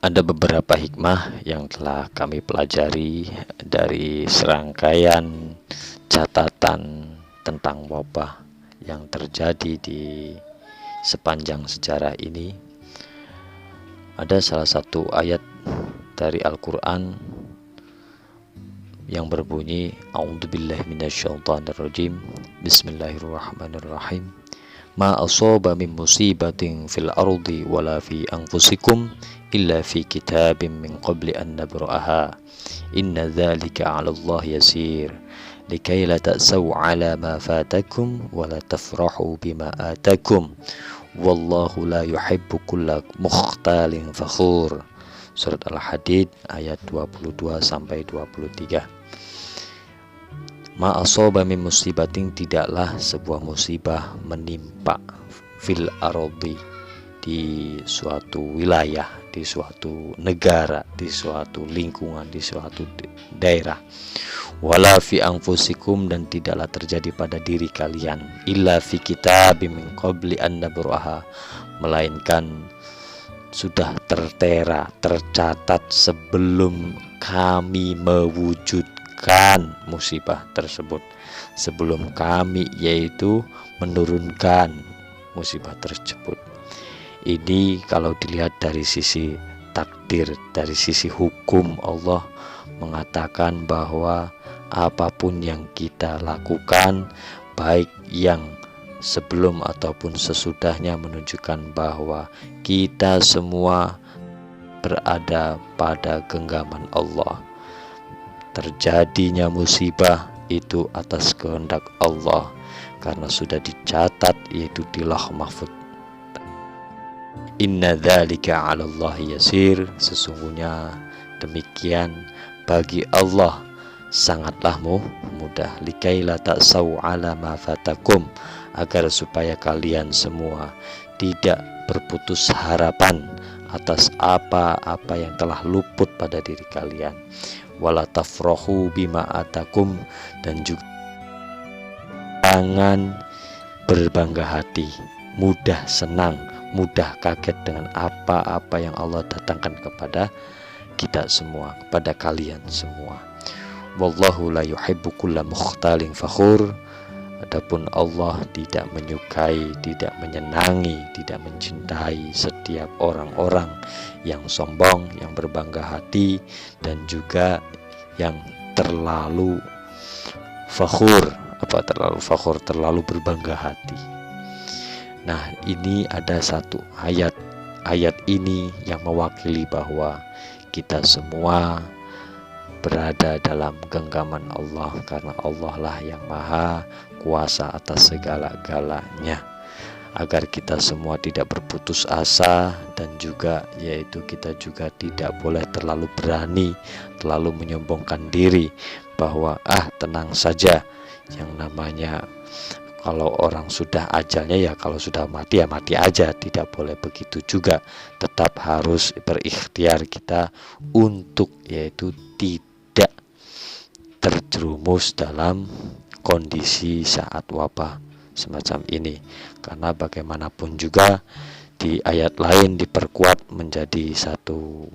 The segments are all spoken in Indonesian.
Ada beberapa hikmah yang telah kami pelajari dari serangkaian catatan tentang wabah yang terjadi di sepanjang sejarah ini. Ada salah satu ayat dari Al-Quran yang berbunyi, A'udzubillahi minasyaitonirrajim, Bismillahirrahmanirrahim. Ma asaba min musibatin fil ardi wala fi anfusikum illa fi kitabim min qabli an nabra'aha. Inna dzalika 'ala Allah yasir. Likai la ta'saw 'ala ma fatakum wa la tafrahu bima atakum. Wallahu la yuhibbu kulla mukhtalin fakhur. Surat Al-Hadid ayat 22 sampai 23. Ma asaba min musibatin, tidaklah sebuah musibah menimpa fil ardi, di suatu wilayah, di suatu negara, di suatu lingkungan, di suatu daerah. Wala fi anfusikum, dan tidaklah terjadi pada diri kalian, illa fi kitabim min qabli an nabraha, melainkan sudah tertera, tercatat sebelum kami mewujudkan musibah tersebut, sebelum kami yaitu menurunkan musibah tersebut. Ini kalau dilihat dari sisi takdir, dari sisi hukum, Allah mengatakan bahwa apapun yang kita lakukan, baik yang sebelum ataupun sesudahnya, menunjukkan bahwa kita semua berada pada genggaman Allah. Terjadinya musibah itu atas kehendak Allah, karena sudah dicatat yaitu di Lauh Mahfuz. Inna dzalika 'ala Allah yasir, sesungguhnya demikian bagi Allah sangatlah mudah. Likai la ta'saw 'ala ma fatakum, agar supaya kalian semua tidak berputus harapan atas apa-apa yang telah luput pada diri kalian. Wala tafrahu bima atakum, dan juga jangan berbangga hati, mudah senang, mudah kaget dengan apa-apa yang Allah datangkan kepada kita semua, kepada kalian semua. Wallahu la yuhibbu kulla mukhtalin fakhur. Adapun Allah tidak menyukai, tidak menyenangi, tidak mencintai setiap orang-orang yang sombong, yang berbangga hati, dan juga yang terlalu fakhur. Apa terlalu fakhur? Terlalu berbangga hati. Nah, ini ada satu ayat. Ayat ini yang mewakili bahwa kita semua berada dalam genggaman Allah, karena Allah lah yang maha kuasa atas segala-galanya. Agar kita semua tidak berputus asa, dan juga yaitu kita juga tidak boleh terlalu berani, terlalu menyombongkan diri bahwa tenang saja, yang namanya kalau orang sudah ajalnya ya, kalau sudah mati ya mati aja. Tidak boleh begitu juga, tetap harus berikhtiar kita untuk yaitu tidak terjerumus dalam kondisi saat wabah semacam ini. Karena bagaimanapun juga di ayat lain diperkuat menjadi satu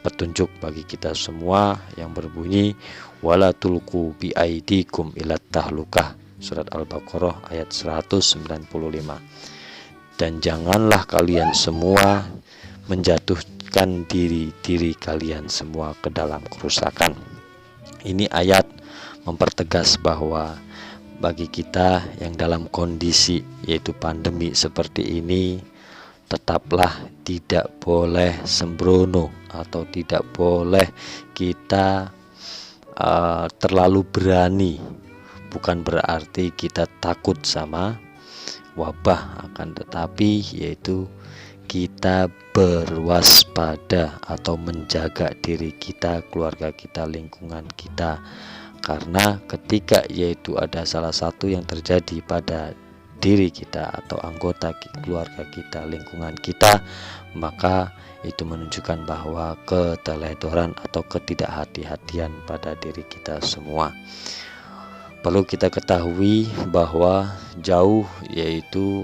petunjuk bagi kita semua yang berbunyi, wala tulqu bi aidikum ila tahlukah, surat Al-Baqarah ayat 195. Dan janganlah kalian semua menjatuhkan diri kalian semua ke dalam kerusakan. Ini ayat mempertegas bahwa bagi kita yang dalam kondisi yaitu pandemi seperti ini, tetaplah tidak boleh sembrono atau tidak boleh kita terlalu berani. Bukan berarti kita takut sama wabah, akan tetapi yaitu kita berwaspada atau menjaga diri kita, keluarga kita, lingkungan kita. Karena ketika yaitu ada salah satu yang terjadi pada diri kita atau anggota keluarga kita, lingkungan kita, maka itu menunjukkan bahwa keteledoran atau ketidakhati-hatian pada diri kita semua. Perlu kita ketahui bahwa jauh, yaitu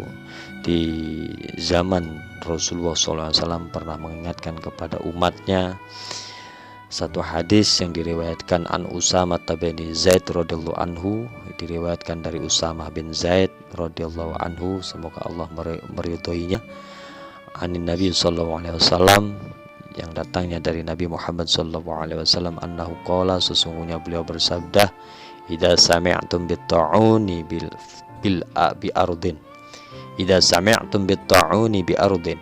di zaman Rasulullah SAW pernah mengingatkan kepada umatnya satu hadis yang diriwayatkan an Usamah bin Zaid radhiyallahu anhu, diriwayatkan dari Usamah bin Zaid radhiyallahu anhu, semoga Allah meridhoinya, anin Nabi sallallahu alaihi wasallam, yang datangnya dari Nabi Muhammad sallallahu alaihi wasallam, annahu qala, sesungguhnya beliau bersabda, idza sami'tum bit-ta'uni bi ardin, idza sami'tum bit-ta'uni bi ardin,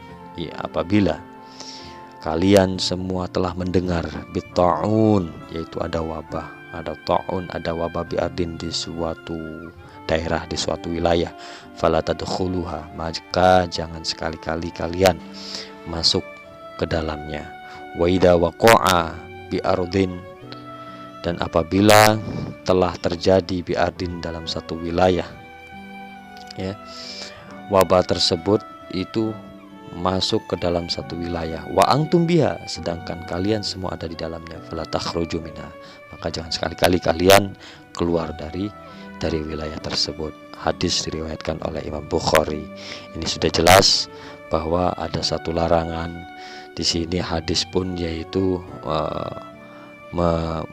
apabila kalian semua telah mendengar bit-ta'un, yaitu ada wabah, ada ta'un, ada wabah bi'ardin, di suatu daerah, di suatu wilayah, fala tadkhuluha, maka jangan sekali-kali kalian masuk ke dalamnya. Wa idza waqa'a bi'ardin, dan apabila telah terjadi bi'ardin, dalam satu wilayah, ya, wabah tersebut itu masuk ke dalam satu wilayah, wa antum biha, sedangkan kalian semua ada di dalamnya, fala takhruju minha, maka jangan sekali-kali kalian keluar dari wilayah tersebut. Hadis diriwayatkan oleh Imam Bukhari. Ini sudah jelas bahwa ada satu larangan di sini. Hadis pun yaitu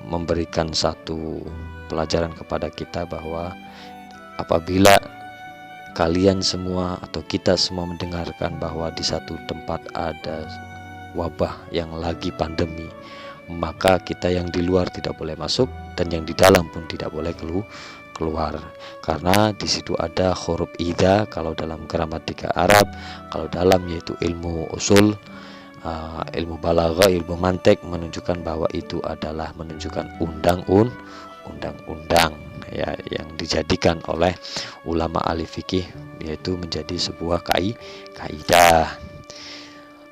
memberikan satu pelajaran kepada kita bahwa apabila kalian semua atau kita semua mendengarkan bahwa di satu tempat ada wabah yang lagi pandemi, maka kita yang di luar tidak boleh masuk dan yang di dalam pun tidak boleh keluar, karena di situ ada huruf idza kalau dalam gramatika Arab, kalau dalam yaitu ilmu usul, ilmu balaghah, ilmu mantik, menunjukkan bahwa itu adalah menunjukkan undang-undang, ya, yang dijadikan oleh ulama ahli fikih, yaitu menjadi sebuah kaidah.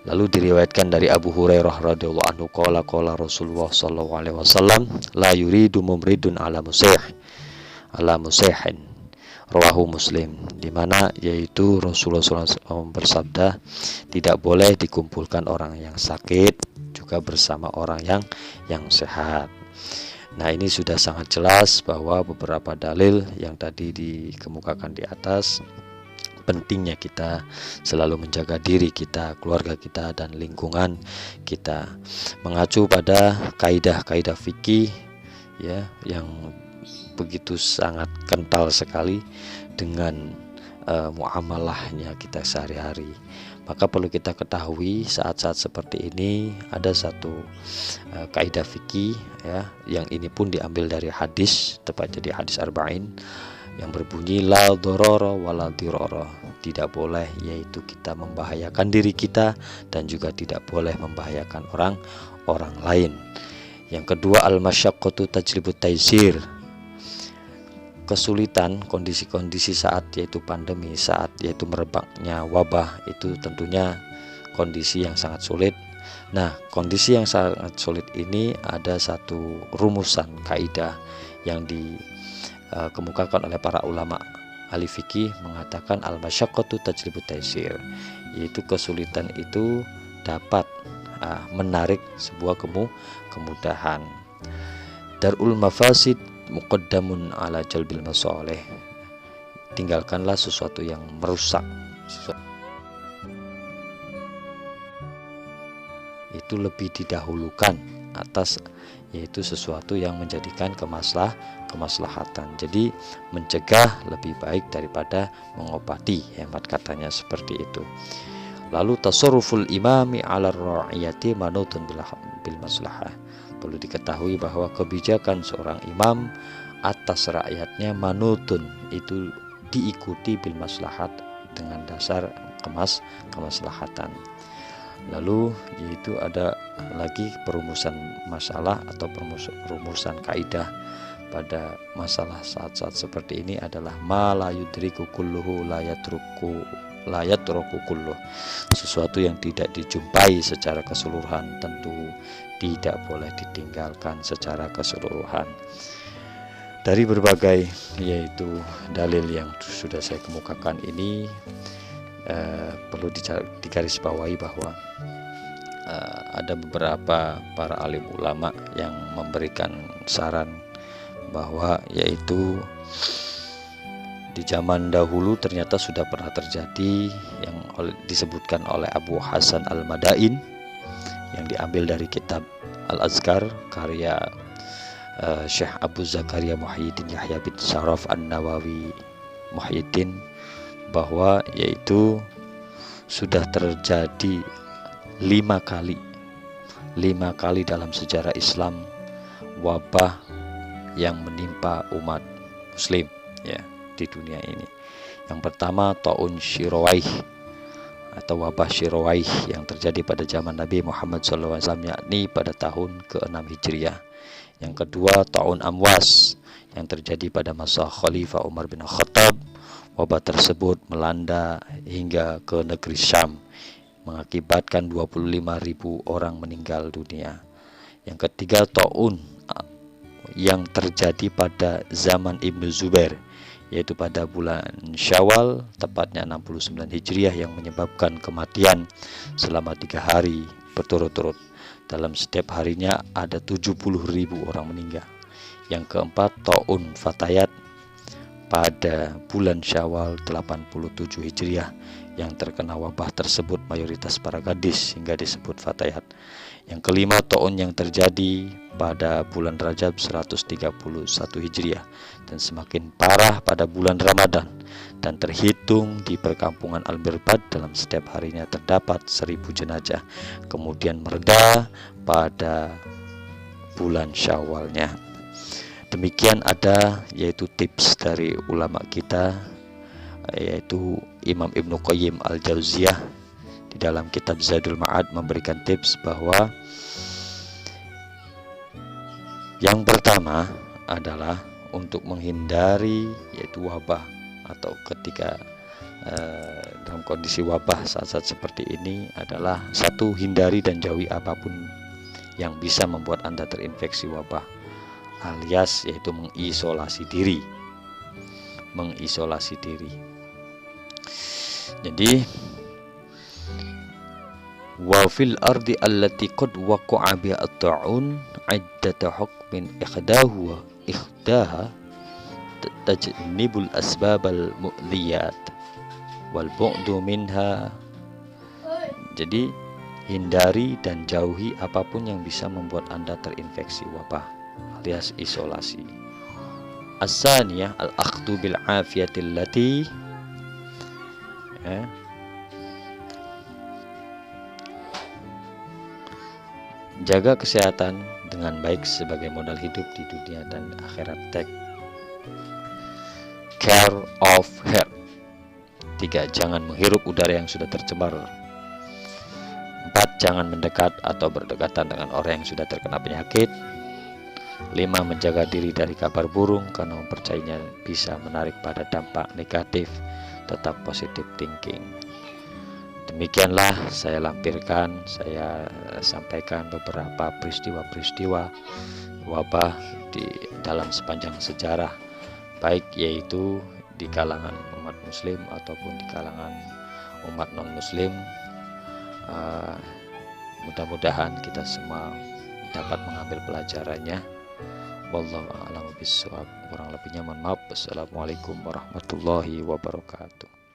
Lalu diriwayatkan dari Abu Hurairah radhiyallahu anhu qala Rasulullah sallallahu alaihi wasallam, la yuridu mumridun ala musihin, rawahu Muslim, di mana yaitu Rasulullah SAW bersabda, tidak boleh dikumpulkan orang yang sakit juga bersama orang yang sehat. Nah, ini sudah sangat jelas bahwa beberapa dalil yang tadi dikemukakan di atas, pentingnya kita selalu menjaga diri kita, keluarga kita, dan lingkungan kita, mengacu pada kaidah-kaidah fikih, ya, yang begitu sangat kental sekali dengan muamalahnya kita sehari-hari. Maka perlu kita ketahui saat-saat seperti ini ada satu kaidah fikih, ya, yang ini pun diambil dari hadis, tepatnya di hadis arba'in, yang berbunyi la dororo wala diroro, tidak boleh yaitu kita membahayakan diri kita dan juga tidak boleh membahayakan orang lain. Yang kedua, al masyaqqatu tajlibut taysir, kesulitan, kondisi-kondisi saat yaitu pandemi, saat yaitu merebaknya wabah, itu tentunya kondisi yang sangat sulit. Nah, kondisi yang sangat sulit ini ada satu rumusan kaidah yang dikemukakan oleh para ulama ahli fikih, mengatakan al masyaqqatu tajlibut taysir, yaitu kesulitan itu dapat menarik sebuah kemudahan. Darul mafasid muqaddamun ala jalbil masalih, tinggalkanlah sesuatu yang merusak, itu lebih didahulukan atas yaitu sesuatu yang menjadikan kemaslahatan. Jadi mencegah lebih baik daripada mengobati, hemat katanya seperti itu. Lalu tasarruful imami ala ra'iyati manutun bil maslahah, perlu diketahui bahwa kebijakan seorang imam atas rakyatnya manutun, itu diikuti bil maslahat, dengan dasar kemaslahatan. Lalu yaitu ada lagi perumusan masalah atau perumusan kaidah pada masalah saat-saat seperti ini adalah ma la yudriku kulluhu la yatruku kulluh, sesuatu yang tidak dijumpai secara keseluruhan tentu tidak boleh ditinggalkan secara keseluruhan. Dari berbagai yaitu dalil yang sudah saya kemukakan ini, perlu digarisbawahi bahwa ada beberapa para alim ulama yang memberikan saran bahwa yaitu di zaman dahulu ternyata sudah pernah terjadi yang disebutkan oleh Abu Hasan Al-Madain yang diambil dari kitab Al-Azkar karya Syekh Abu Zakaria Muhyiddin Yahya bin Syaraf An-Nawawi Muhyiddin, bahwa yaitu sudah terjadi 5 kali dalam sejarah Islam wabah yang menimpa umat muslim ya di dunia ini. Yang pertama taun Syirawaih atau wabah Syirawaih yang terjadi pada zaman Nabi Muhammad SAW, yakni pada tahun ke-6 Hijriah. Yang kedua taun Amwas yang terjadi pada masa Khalifah Umar bin Khattab. Wabah tersebut melanda hingga ke negeri Syam, mengakibatkan 25.000 orang meninggal dunia. Yang ketiga taun yang terjadi pada zaman Ibnu Zubair, yaitu pada bulan Syawal, tepatnya 69 Hijriah, yang menyebabkan kematian selama 3 hari berturut-turut. Dalam setiap harinya ada 70.000 orang meninggal. Yang keempat taun Fatayat pada bulan Syawal 87 Hijriah, yang terkena wabah tersebut mayoritas para gadis hingga disebut Fatayat. Yang kelima taun yang terjadi pada bulan Rajab 131 Hijriah dan semakin parah pada bulan Ramadan, dan terhitung di perkampungan Al-Mirbad dalam setiap harinya terdapat 1000 jenazah, kemudian mereda pada bulan Syawalnya. Demikian ada yaitu tips dari ulama kita, yaitu Imam Ibnu Qayyim Al-Jauziyah di dalam kitab Zadul Ma'ad memberikan tips bahwa yang pertama adalah untuk menghindari yaitu wabah atau ketika dalam kondisi wabah saat-saat seperti ini adalah satu, hindari dan jauhi apapun yang bisa membuat Anda terinfeksi wabah, alias yaitu mengisolasi diri. Jadi wa fil ardi allati qad waqa'a biha at-ta'un 'iddatu hukmin ihdaha tajnibul asbabal mu'dhiyat wal bu'du minha. Jadi hindari dan jauhi apapun yang bisa membuat Anda terinfeksi wabah, alias isolasi. As-saniyah al-akhdhu bil afiyati allati jaga kesehatan dengan baik sebagai modal hidup di dunia dan akhirat. Take care of health. 3. Jangan menghirup udara yang sudah tercemar. 4. Jangan mendekat atau berdekatan dengan orang yang sudah terkena penyakit. 5. Menjaga diri dari kabar burung karena mempercayainya bisa menarik pada dampak negatif. Tetap positive thinking. Demikianlah saya lampirkan, saya sampaikan beberapa peristiwa-peristiwa wabah di dalam sepanjang sejarah, baik yaitu di kalangan umat muslim ataupun di kalangan umat non-muslim. Mudah-mudahan kita semua dapat mengambil pelajarannya. Wallahu a'lam bishawab. Kurang lebihnya mohon maaf. Wassalamualaikum warahmatullahi wabarakatuh.